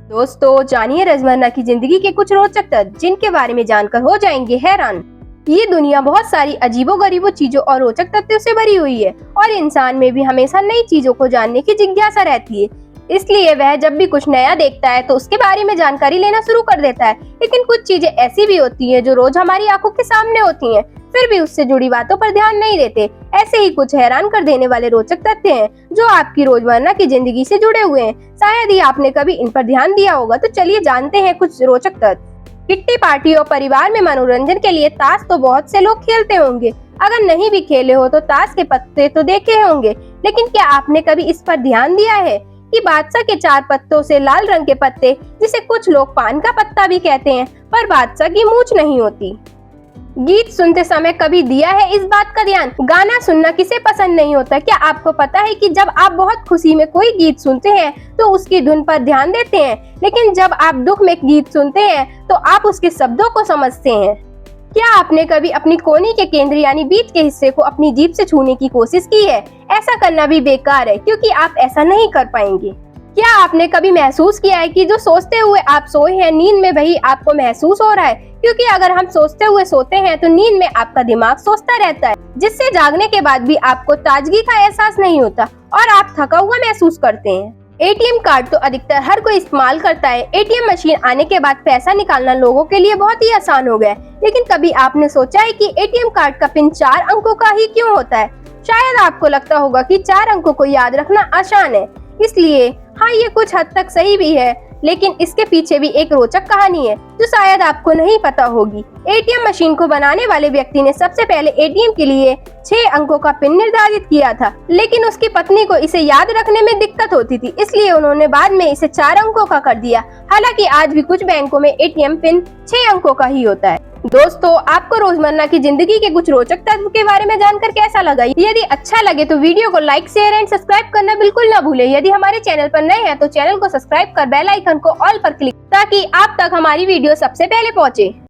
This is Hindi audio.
दोस्तों, जानिए रोजमर्रा की जिंदगी के कुछ रोचक तथ्य जिनके बारे में जानकर हो जाएंगे हैरान। ये दुनिया बहुत सारी अजीबो-गरीबो चीजों और रोचक तथ्यों से भरी हुई है और इंसान में भी हमेशा नई चीजों को जानने की जिज्ञासा रहती है। इसलिए वह जब भी कुछ नया देखता है तो उसके बारे में जानकारी लेना शुरू कर देता है। लेकिन कुछ चीजें ऐसी भी होती हैं जो रोज हमारी आंखों के सामने होती हैं, फिर भी उससे जुड़ी बातों पर ध्यान नहीं देते। ऐसे ही कुछ हैरान कर देने वाले रोचक तथ्य हैं जो आपकी रोजमर्रा की जिंदगी से जुड़े हुए हैं। शायद ही आपने कभी इन पर ध्यान दिया होगा। तो चलिए जानते हैं कुछ रोचक तथ्य। किट्टी पार्टी और परिवार में मनोरंजन के लिए ताश तो बहुत से लोग खेलते होंगे। अगर नहीं भी खेले हो तो ताश के पत्ते तो देखे होंगे, लेकिन क्या आपने कभी इस पर ध्यान दिया है कि बादशाह के 4 पत्तों से लाल रंग के पत्ते, जिसे कुछ लोग पान का पत्ता भी कहते हैं, पर बादशाह की मूंछ नहीं होती। गीत सुनते समय कभी दिया है इस बात का ध्यान? गाना सुनना किसे पसंद नहीं होता। क्या आपको पता है कि जब आप बहुत खुशी में कोई गीत सुनते हैं तो उसकी धुन पर ध्यान देते हैं, लेकिन जब आप दुख में गीत सुनते हैं तो आप उसके शब्दों को समझते हैं। क्या आपने कभी अपनी कोहनी के केंद्र यानी बीच के हिस्से को अपनी जीभ से छूने की कोशिश की है? ऐसा करना भी बेकार है, क्योंकि आप ऐसा नहीं कर पाएंगे। क्या आपने कभी महसूस किया है कि जो सोचते हुए आप सोए हैं, नींद में वही आपको महसूस हो रहा है? क्योंकि अगर हम सोचते हुए सोते हैं तो नींद में आपका दिमाग सोचता रहता है, जिससे जागने के बाद भी आपको ताजगी का एहसास नहीं होता और आप थका हुआ महसूस करते हैं। एटीएम कार्ड तो अधिकतर हर कोई इस्तेमाल करता है। एटीएम मशीन आने के बाद पैसा निकालना लोगों के लिए बहुत ही आसान हो गया है। लेकिन कभी आपने सोचा है कि एटीएम कार्ड का पिन 4 अंकों का ही क्यों होता है? शायद आपको लगता होगा कि 4 अंकों को याद रखना आसान है, इसलिए हाँ, ये कुछ हद तक सही भी है, लेकिन इसके पीछे भी एक रोचक कहानी है जो शायद आपको नहीं पता होगी। एटीएम मशीन को बनाने वाले व्यक्ति ने सबसे पहले एटीएम के लिए 6 अंकों का पिन निर्धारित किया था, लेकिन उसकी पत्नी को इसे याद रखने में दिक्कत होती थी, इसलिए उन्होंने बाद में इसे 4 अंकों का कर दिया। हालांकि आज भी कुछ बैंकों में एटीएम पिन 6 अंकों का ही होता है। दोस्तों, आपको रोजमर्रा की जिंदगी के कुछ रोचक तथ्य के बारे में जानकर कैसा लगा? यदि अच्छा लगे तो वीडियो को लाइक, शेयर एंड सब्सक्राइब करना बिल्कुल ना भूलें। यदि हमारे चैनल पर नए हैं तो चैनल को सब्सक्राइब कर बेल आइकन को ऑल पर क्लिक, ताकि आप तक हमारी वीडियो सबसे पहले पहुंचे।